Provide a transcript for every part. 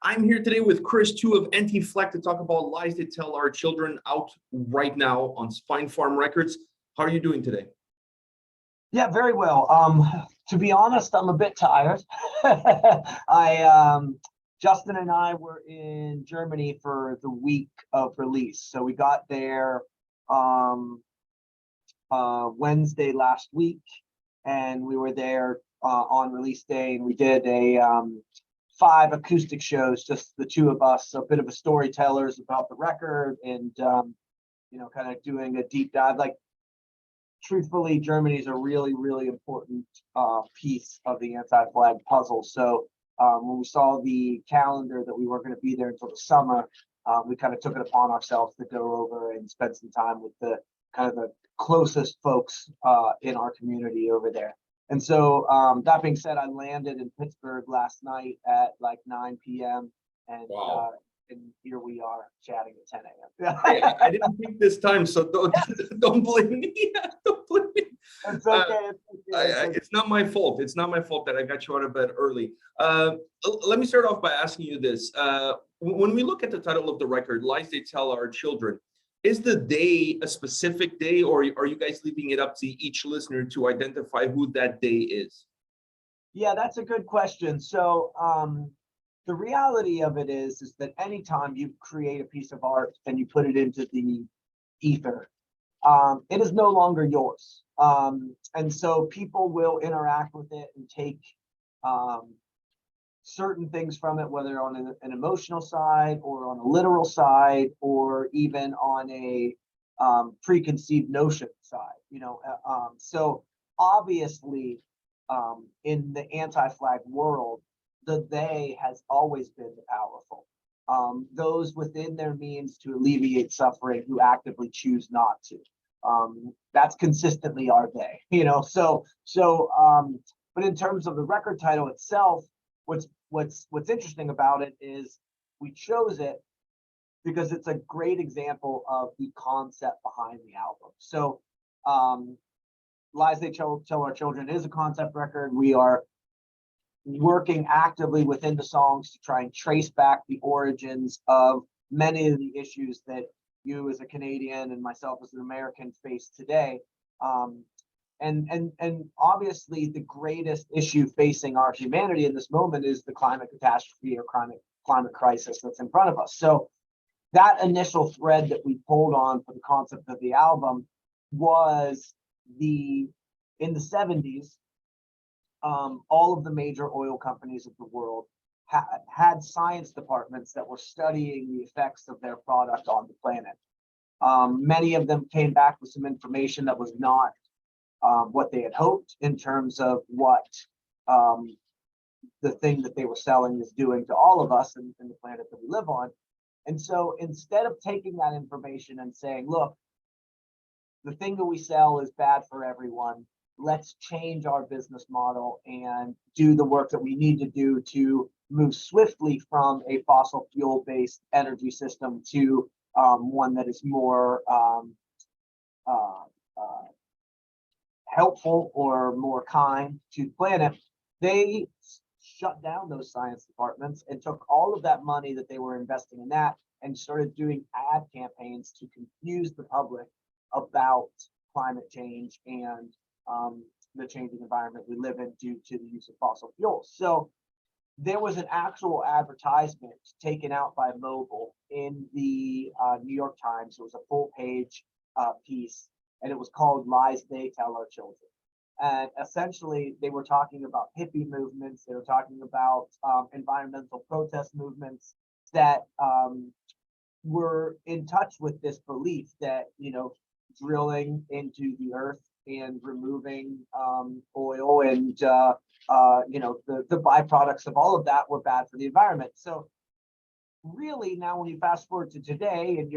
I'm here today with Chris, too, of Anti-Flag to talk about Lies They Tell Our Children, out right now on Spine Farm Records. How are you doing today? Yeah, very well. To be honest, I'm a bit tired. Justin and I were in Germany for the week of release. So we got there Wednesday last week, and we were there on release day, and we did a 5 acoustic shows, just the two of us, a bit of a storytellers about the record, and kind of doing a deep dive. Like, truthfully, Germany is a really, really important piece of the Anti-Flag puzzle. So when we saw the calendar that we weren't going to be there until the summer, we kind of took it upon ourselves to go over and spend some time with the kind of the closest folks in our community over there. And so that being said, I landed in Pittsburgh last night at like 9 p.m. and Wow. And here we are chatting at 10 a.m. Hey, I didn't think this time, so don't blame me. Don't blame me. It's okay. It's not my fault. It's not my fault that I got you out of bed early. Let me start off by asking you this. When we look at the title of the record, Lies They Tell Our Children, is the day a specific day, or are you guys leaving it up to each listener to identify who that day is? Yeah, that's a good question. So the reality of it is that anytime you create a piece of art and you put it into the ether, it is no longer yours. And so people will interact with it and take certain things from it, whether on an emotional side or on a literal side, or even on a preconceived notion side. So obviously, in the anti-flag world, the they has always been powerful. Those within their means to alleviate suffering who actively choose not to. That's consistently our they. But in terms of the record title itself, what's interesting about it is we chose it because it's a great example of the concept behind the album. So Lies They Tell Our Children is a concept record. We are working actively within the songs to try and trace back the origins of many of the issues that you as a Canadian and myself as an American face today. And obviously the greatest issue facing our humanity in this moment is the climate catastrophe or climate crisis that's in front of us. So that initial thread that we pulled on for the concept of the album was in the 70s, all of the major oil companies of the world had science departments that were studying the effects of their product on the planet. Many of them came back with some information that was not what they had hoped in terms of what the thing that they were selling is doing to all of us and the planet that we live on. And so instead of taking that information and saying, look, the thing that we sell is bad for everyone, let's change our business model and do the work that we need to do to move swiftly from a fossil fuel based energy system to one that is more helpful or more kind to the planet. They shut down those science departments and took all of that money that they were investing in that and started doing ad campaigns to confuse the public about climate change and the changing environment we live in due to the use of fossil fuels. So there was an actual advertisement taken out by Mobil in the New York Times. It was a full page piece, and it was called Lies They Tell Our Children. And essentially, they were talking about hippie movements. They were talking about environmental protest movements that were in touch with this belief that, drilling into the earth and removing oil and the byproducts of all of that were bad for the environment. So really now when you fast forward to today and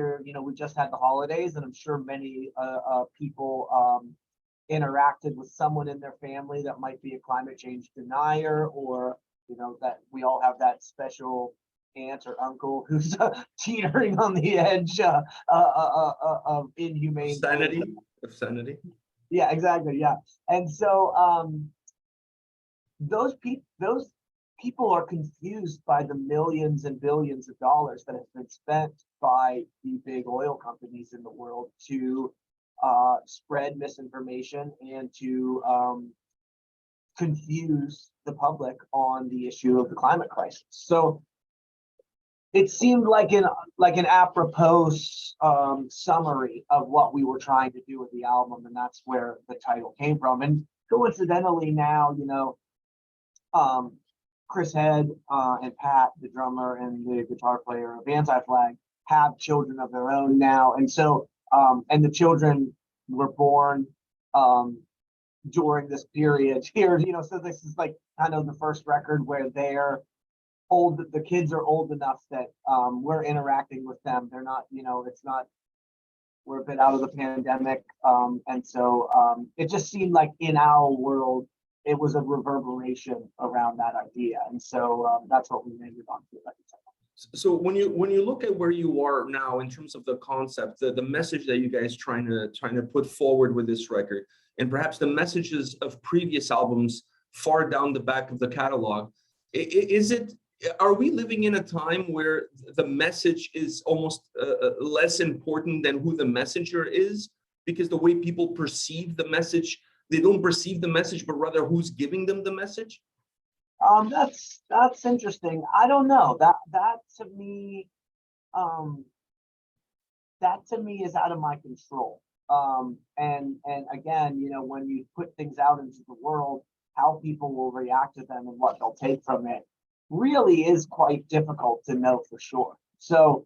we just had the holidays, and I'm sure many people interacted with someone in their family that might be a climate change denier, or that we all have that special aunt or uncle who's teetering on the edge of inhumane sanity. Yeah, exactly. Yeah. And so those people are confused by the millions and billions of dollars that have been spent by the big oil companies in the world to spread misinformation and to confuse the public on the issue of the climate crisis. So it seemed like an apropos summary of what we were trying to do with the album, and that's where the title came from. And coincidentally, now Chris Head and Pat, the drummer and the guitar player of Anti-Flag, have children of their own now, and so and the children were born during this period here. So this is like kind of the first record where they're old. The kids are old enough that we're interacting with them. They're not, it's not. We're a bit out of the pandemic, and so it just seemed like in our world, it was a reverberation around that idea, and so that's what we landed on. So when you look at where you are now in terms of the concept, the message that you guys trying to put forward with this record, and perhaps the messages of previous albums far down the back of the catalog, are we living in a time where the message is almost less important than who the messenger is, because the way people perceive the message, they don't perceive the message, but rather who's giving them the message? That's interesting. I don't know. That to me is out of my control. And again, when you put things out into the world, how people will react to them and what they'll take from it really is quite difficult to know for sure. So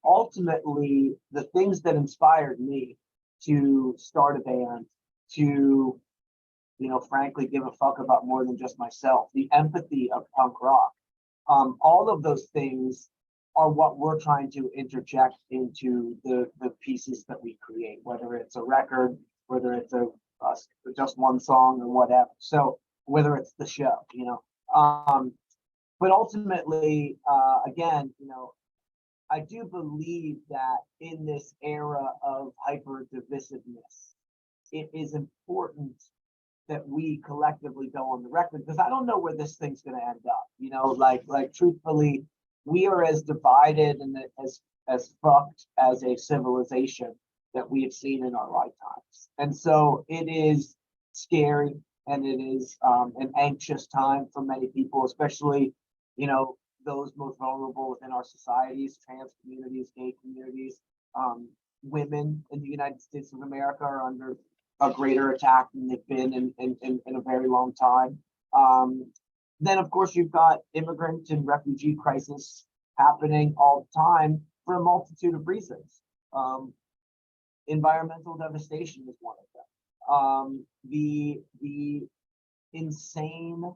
ultimately, the things that inspired me to start a band, to frankly give a fuck about more than just myself, the empathy of punk rock, all of those things are what we're trying to interject into the pieces that we create, whether it's a record, whether it's just one song or whatever. So whether it's the show, but ultimately, again, I do believe that in this era of hyper divisiveness, it is important that we collectively go on the record, because I don't know where this thing's going to end up. Like truthfully, we are as divided and as fucked as a civilization that we have seen in our lifetimes. And so it is scary, and it is an anxious time for many people, especially, those most vulnerable within our societies, trans communities, gay communities, women in the United States of America are under a greater attack than they've been in a very long time. Then, of course, you've got immigrant and refugee crisis happening all the time for a multitude of reasons. Environmental devastation is one of them. The insane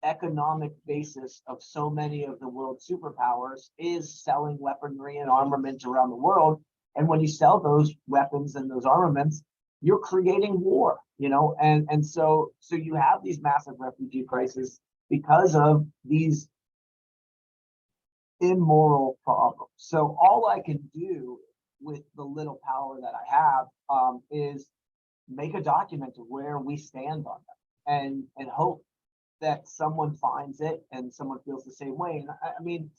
economic basis of so many of the world superpowers is selling weaponry and armament around the world. And when you sell those weapons and those armaments, you're creating war, and so you have these massive refugee crises because of these immoral problems. So all I can do with the little power that I have is make a document of where we stand on them, and hope that someone finds it and someone feels the same way. And I mean,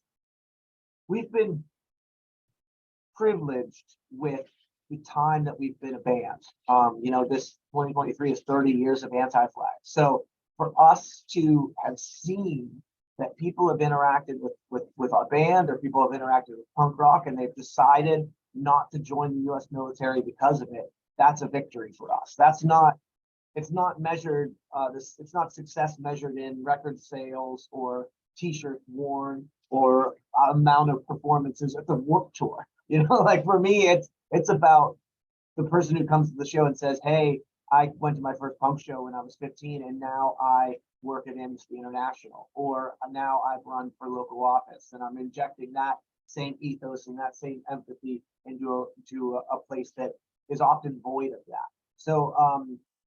we've been privileged with the time that we've been a band. This 2023 is 30 years of Anti-Flag. So for us to have seen that people have interacted with our band, or people have interacted with punk rock, and they've decided not to join the US military because of it, that's a victory for us. It's not measured, it's not success measured in record sales or t-shirts worn or amount of performances at the Warped Tour. Like for me, it's about the person who comes to the show and says, hey, I went to my first punk show when I was 15, and now I work at Amnesty International, or now I've run for local office, and I'm injecting that same ethos and that same empathy into a place that is often void of that. So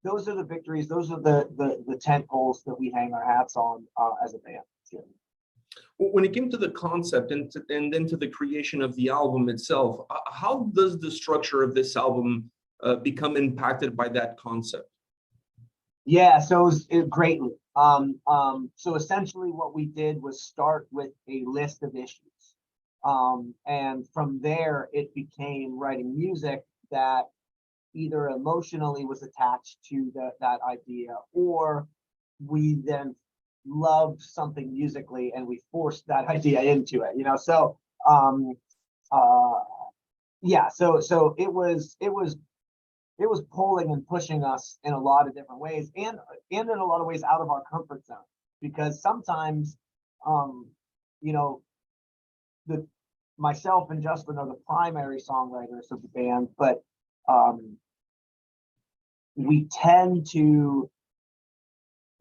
those are the victories. Those are the tent poles that we hang our hats on as a band. When it came to the concept and then to the creation of the album itself, how does the structure of this album become impacted by that concept? Yeah, so it greatly. So essentially what we did was start with a list of issues. And from there it became writing music that either emotionally was attached to that idea, or we then loved something musically and we forced that idea into it, So uh yeah, so it was pulling and pushing us in a lot of different ways, and in a lot of ways out of our comfort zone, because sometimes um you know the myself and Justin are the primary songwriters of the band, but um we tend to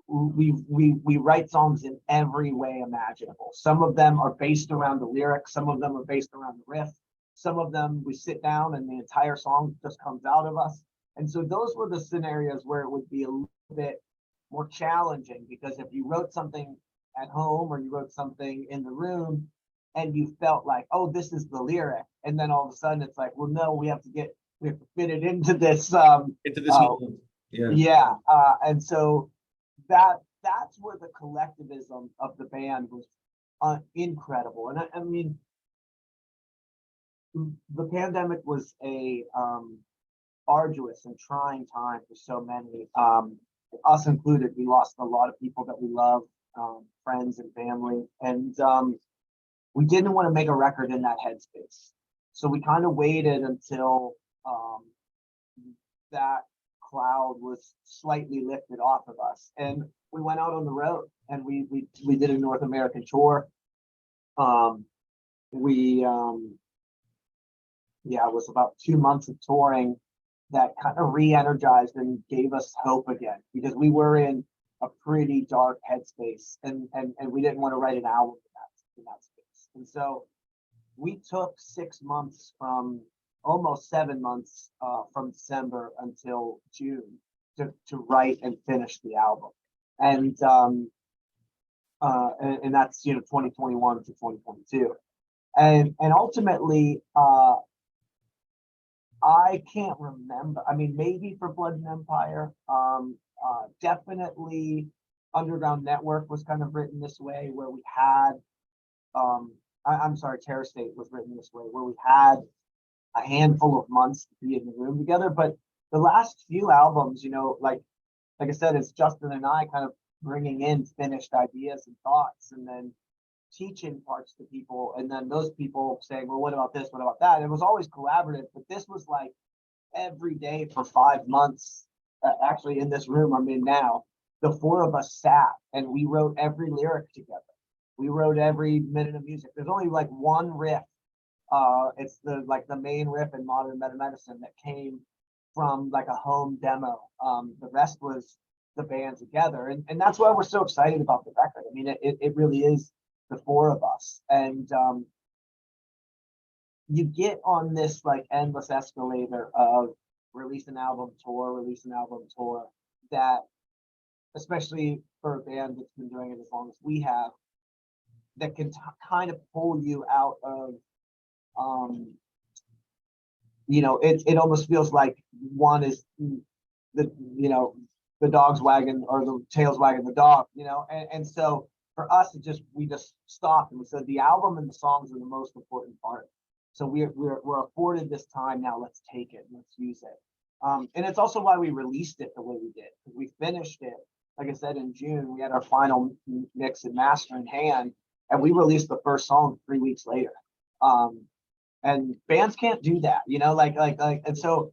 we write songs in every way imaginable. Some of them are based around the lyrics, some of them are based around the riff, some of them we sit down and the entire song just comes out of us. And so those were the scenarios where it would be a little bit more challenging, because if you wrote something at home or you wrote something in the room and you felt like, oh, this is the lyric, and then all of a sudden it's like, well, no, we have to fit it into this Into this moment. Yeah. yeah, and so that's where the collectivism of the band was incredible. And I mean, the pandemic was a arduous and trying time for so many, us included. We lost a lot of people that we love, friends and family, and we didn't want to make a record in that headspace. So we kind of waited until that cloud was slightly lifted off of us, and we went out on the road and we did a North American tour. We Yeah, it was about 2 months of touring that kind of re-energized and gave us hope again, because we were in a pretty dark headspace, and we didn't want to write an album in that space. And so we took 6 months, from almost 7 months, from December until June, to write and finish the album. And that's 2021 to 2022. And ultimately, I can't remember. I mean, maybe for Blood and Empire, definitely Underground Network was kind of written this way, where we had, I'm sorry, Terror State was written this way, where we had a handful of months to be in the room together. But the last few albums, like I said, it's Justin and I kind of bringing in finished ideas and thoughts, and then teaching parts to people, and then those people saying, well, what about this, what about that? It was always collaborative, but this was like every day for 5 months. Actually, in this room I'm in now, the four of us sat and we wrote every lyric together. We wrote every minute of music. There's only like one riff, it's the main riff in Modern Meta Medicine, that came from like a home demo. The rest was the band together, and that's why we're so excited about the record. I mean, it really is the four of us, and you get on this like endless escalator of release an album, tour, that, especially for a band that's been doing it as long as we have, that can kind of pull you out of it almost feels like one is the dog's wagging, or the tail's wagging the dog, and so for us, we just stopped and we said the album and the songs are the most important part. So we're afforded this time now. Let's take it and let's use it. And it's also why we released it the way we did, because we finished it, like I said, in June. We had our final mix and master in hand, and we released the first song 3 weeks later. And bands can't do that, and so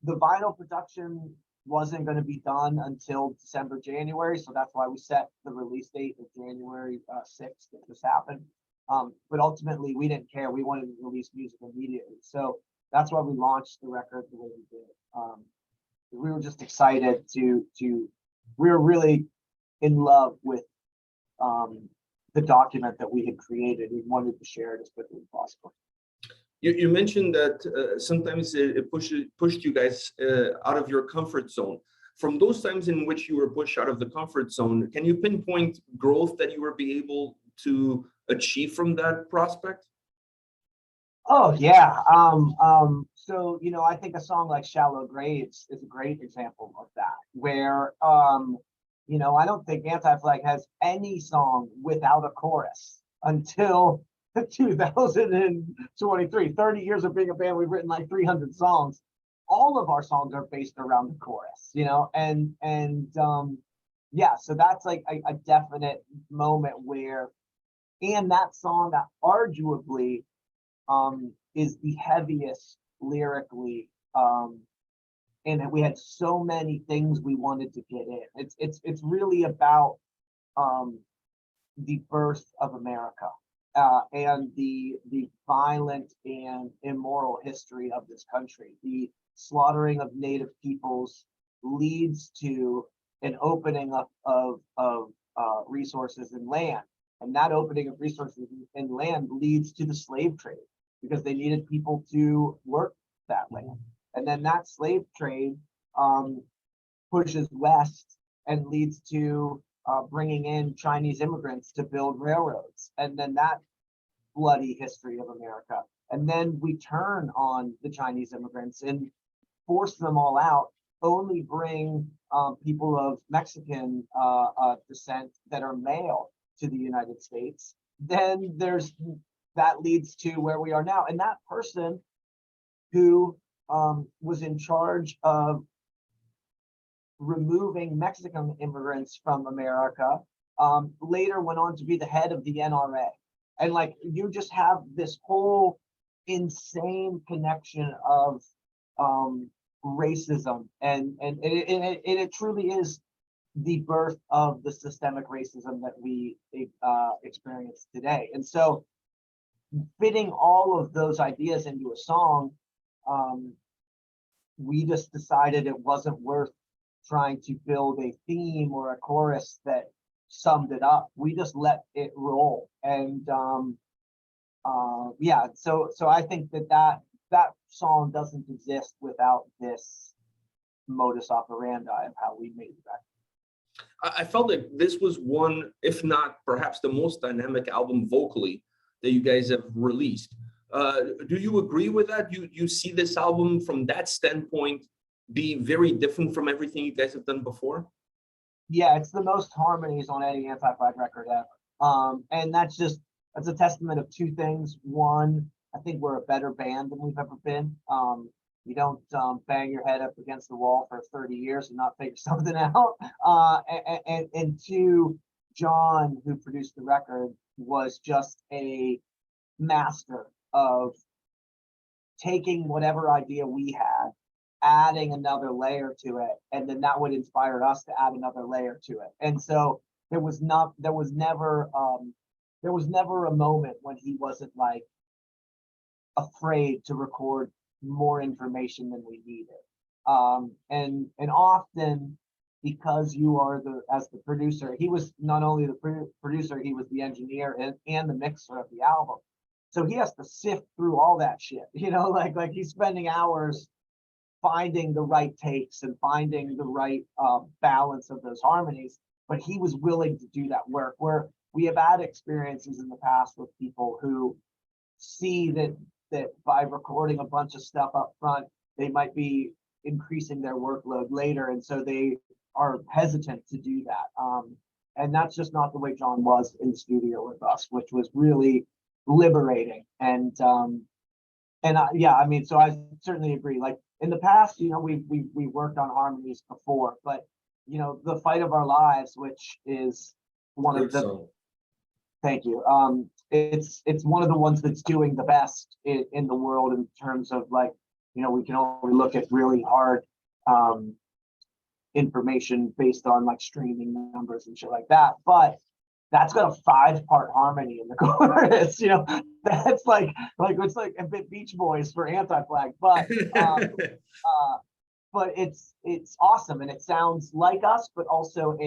the vinyl production wasn't going to be done until December, January. So that's why we set the release date of January 6th that this happened. But ultimately, we didn't care. We wanted to release music immediately. So that's why we launched the record the way we did. We were just excited we were really in love with the document that we had created. We wanted to share it as quickly as possible. You mentioned that sometimes it pushed you guys out of your comfort zone. From those times in which you were pushed out of the comfort zone, can you pinpoint growth that you were be able to achieve from that prospect? Oh yeah. So I think a song like "Shallow Graves" is a great example of that, where you know, I don't think Anti-Flag has any song without a chorus until 2023. 30 years of being a band, we've written like 300 songs. All of our songs are based around the chorus, you know, and yeah, so that's like a definite moment where, and that song that arguably is the heaviest lyrically, and we had so many things we wanted to get in. It's really about the birth of America, and the violent and immoral history of this country. The slaughtering of native peoples leads to an opening up of resources and land, and that opening of resources and land leads to the slave trade, because they needed people to work that land. And then that slave trade pushes west and leads to bringing in Chinese immigrants to build railroads. And then that bloody history of America. And then we turn on the Chinese immigrants and force them all out, only bring people of Mexican descent that are male to the United States. Then that leads to where we are now. And that person who was in charge of removing Mexican immigrants from America, later went on to be the head of the NRA. And like, you just have this whole insane connection of racism, and it truly is the birth of the systemic racism that we experience today. And so fitting all of those ideas into a song, we just decided it wasn't worth trying to build a theme or a chorus that summed it up. We just let it roll. And yeah, so I think that song doesn't exist without this modus operandi of how we made that. I felt like this was one, if not perhaps the most dynamic album vocally that you guys have released. Do you agree with that? You see this album from that standpoint be very different from everything you guys have done before? Yeah, it's the most harmonies on any Anti-Flag record ever. And that's a testament of two things. One, I think we're a better band than we've ever been. You don't bang your head up against the wall for 30 years and not figure something out. And two, John, who produced the record, was just a master of taking whatever idea we had, adding another layer to it, and then that would inspire us to add another layer to it. And so there was never a moment when he wasn't like afraid to record more information than we needed. And often, because you are as the producer, he was not only the producer, he was the engineer and the mixer of the album. So he has to sift through all that shit, you know, like he's spending hours finding the right takes and finding the right balance of those harmonies. But he was willing to do that work, where we have had experiences in the past with people who see that by recording a bunch of stuff up front, they might be increasing their workload later. And so they are hesitant to do that. And that's just not the way John was in the studio with us, which was really liberating. And yeah, I mean, so I certainly agree. Like in the past, you know, we worked on harmonies before, but you know, The Fight of Our Lives, which is one of the song. Thank you. It's one of the ones that's doing the best in the world in terms of, like, you know, we can only look at really hard information based on like streaming numbers and shit like that. But that's got a 5-part harmony in the chorus. You know, that's like it's like a bit Beach Boys for Anti-Flag, but it's awesome, and it sounds like us, but also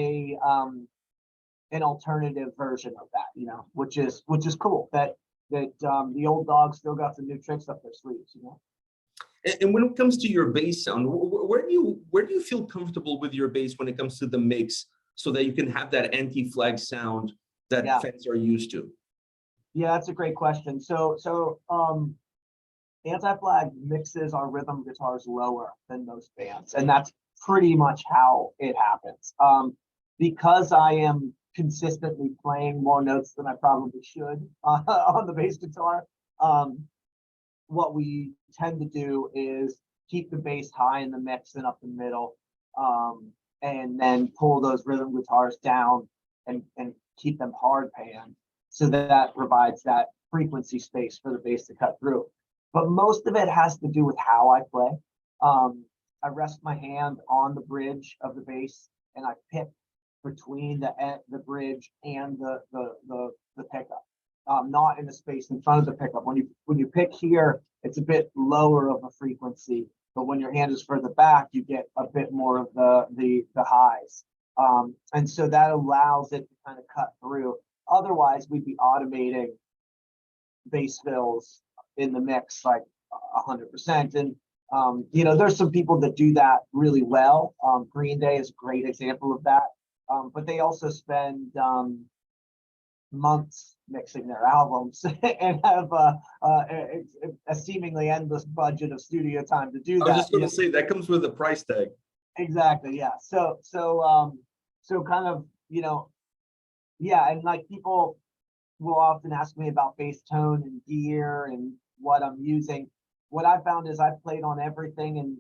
an alternative version of that, you know, which is cool that the old dog still got some new tricks up their sleeves, you know. And when it comes to your bass sound, where do you feel comfortable with your bass when it comes to the mix, so that you can have that Anti-Flag sound that fans are used to? Yeah, that's a great question. So Anti-Flag mixes our rhythm guitars lower than most bands, and that's pretty much how it happens. Because I am consistently playing more notes than I probably should on the bass guitar, what we tend to do is keep the bass high in the mix and up the middle, and then pull those rhythm guitars down and keep them hard pan, so that provides that frequency space for the bass to cut through. But most of it has to do with how I play. I rest my hand on the bridge of the bass and I pick between the bridge and the pickup, not in the space in front of the pickup. When you pick here, it's a bit lower of a frequency, but when your hand is further back, you get a bit more of the highs, and so that allows it to kind of cut through. Otherwise, we'd be automating bass fills in the mix like 100%. And there's some people that do that really well. Green Day is a great example of that. But they also spend months mixing their albums and have a seemingly endless budget of studio time to do that. I was just going to say that comes with a price tag. Exactly. Yeah. So kind of, yeah. And like people will often ask me about bass tone and gear and what I'm using. What I found is I've played on everything, and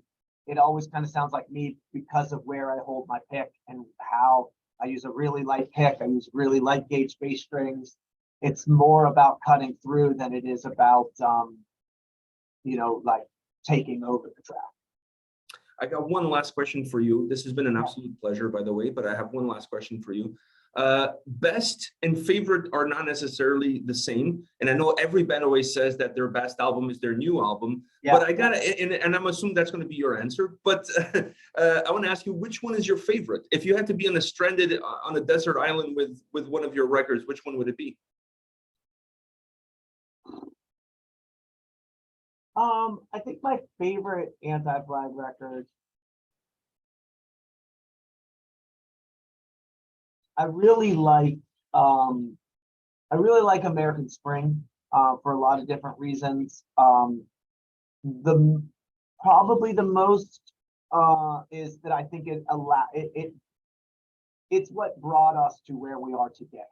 it always kind of sounds like me because of where I hold my pick and how I use a really light pick. I use really light gauge bass strings. It's more about cutting through than it is about, like taking over the track. I got one last question for you. This has been an absolute pleasure, by the way, but I have one last question for you. Best and favorite are not necessarily the same. And I know every band always says that their best album is their new album, but I gotta, and I'm assuming that's going to be your answer, but I want to ask you, which one is your favorite? If you had to be stranded on a desert island with one of your records, which one would it be? I think my favorite Anti-Flag record, I really like American Spring for a lot of different reasons. Probably the most is that I think it's what brought us to where we are today.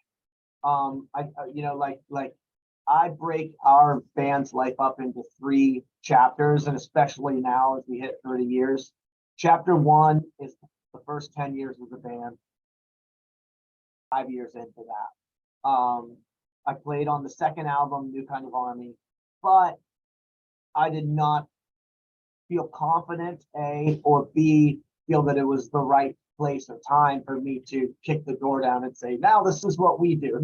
I break our band's life up into 3 chapters, and especially now as we hit 30 years. Chapter 1 is the first 10 years of the band. 5 years into that, I played on the second album, New Kind of Army, but I did not feel confident, A, or B, feel that it was the right place or time for me to kick the door down and say, now this is what we do.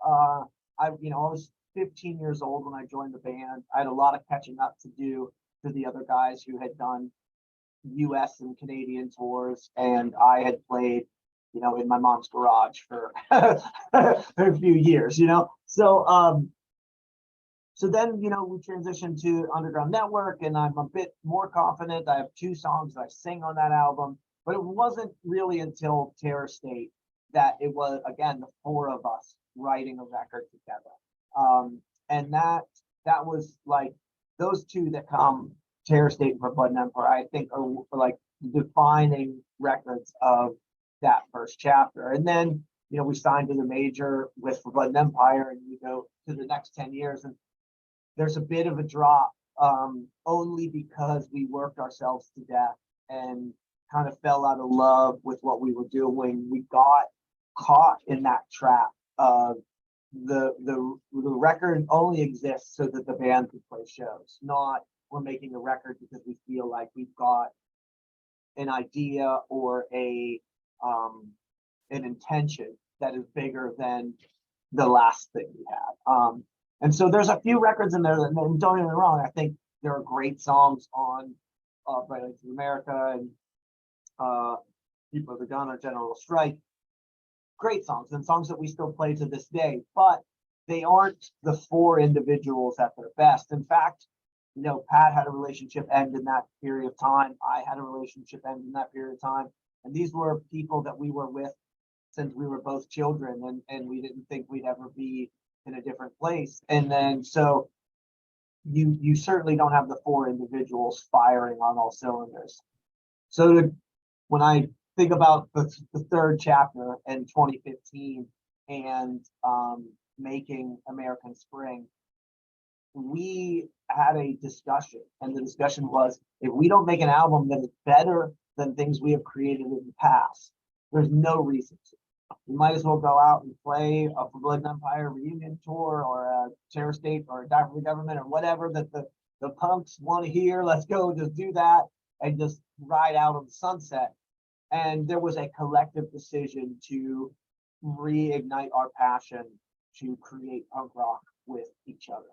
I was 15 years old when I joined the band. I had a lot of catching up to do to the other guys who had done US and Canadian tours, and I had played in my mom's garage for a few years, So then, we transitioned to Underground Network, and I'm a bit more confident. I have 2 songs that I sing on that album, but it wasn't really until Terror State that it was, again, the 4 of us writing a record together. And that was like those 2 that come, Terror State and For Blood and Empire, I think are like defining records of that first chapter. And then, we signed to the major with For Blood and Empire, and we go to the next 10 years, and there's a bit of a drop, only because we worked ourselves to death and kind of fell out of love with what we were doing. We got caught in that trap of the record only exists so that the band could play shows, not we're making a record because we feel like we've got an idea or an intention that is bigger than the last thing we had. And so there's a few records in there that, don't get me wrong, I think there are great songs on Bright Lights of America and People of the Gun or General Strike. Great songs, and songs that we still play to this day, but they aren't the 4 individuals at their best. In fact, Pat had a relationship end in that period of time. I had a relationship end in that period of time. And these were people that we were with since we were both children, and we didn't think we'd ever be in a different place. And then, so you certainly don't have the 4 individuals firing on all cylinders. So when I think about the third chapter in 2015 and making American Spring, we had a discussion, and the discussion was, if we don't make an album that is better than things we have created in the past, there's no reason to. We might as well go out and play a Forbidden Empire reunion tour, or a Terror State, or a Die for the Government, or whatever that the punks want to hear. Let's go just do that and just ride out on the sunset. And there was a collective decision to reignite our passion to create punk rock with each other.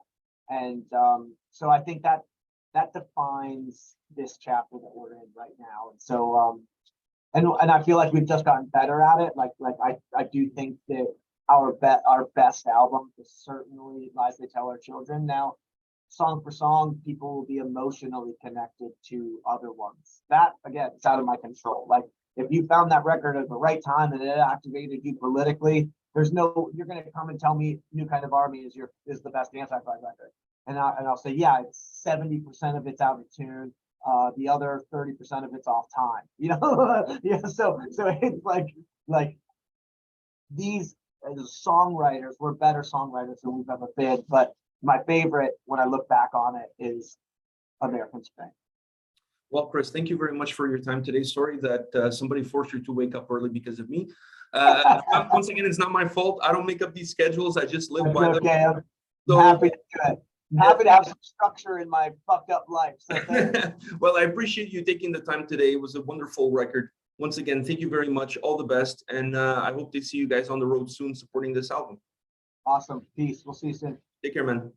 And so I think that defines this chapter that we're in right now. And so and I feel like we've just gotten better at it. Like I do think that our best album is certainly Lies They Tell Our Children. Now, song for song, people will be emotionally connected to other ones. That, again, it's out of my control. Like, if you found that record at the right time and it activated you politically, you're going to come and tell me New Kind of Army is the best anti-flag record. And I'll say, yeah, it's 70% of it's out of tune. The other 30% of it's off time, yeah. So it's like these songwriters were better songwriters than we've ever been. But my favorite, when I look back on it, is American Spring. Well, Chris, thank you very much for your time today. Sorry that somebody forced you to wake up early because of me. Once again, it's not my fault. I don't make up these schedules. I just live by them. Okay, I'm happy to do it. I'm happy to have some structure in my fucked up life. So well, I appreciate you taking the time today. It was a wonderful record. Once again, thank you very much. All the best. And I hope to see you guys on the road soon supporting this album. Awesome. Peace. We'll see you soon. Take care, man.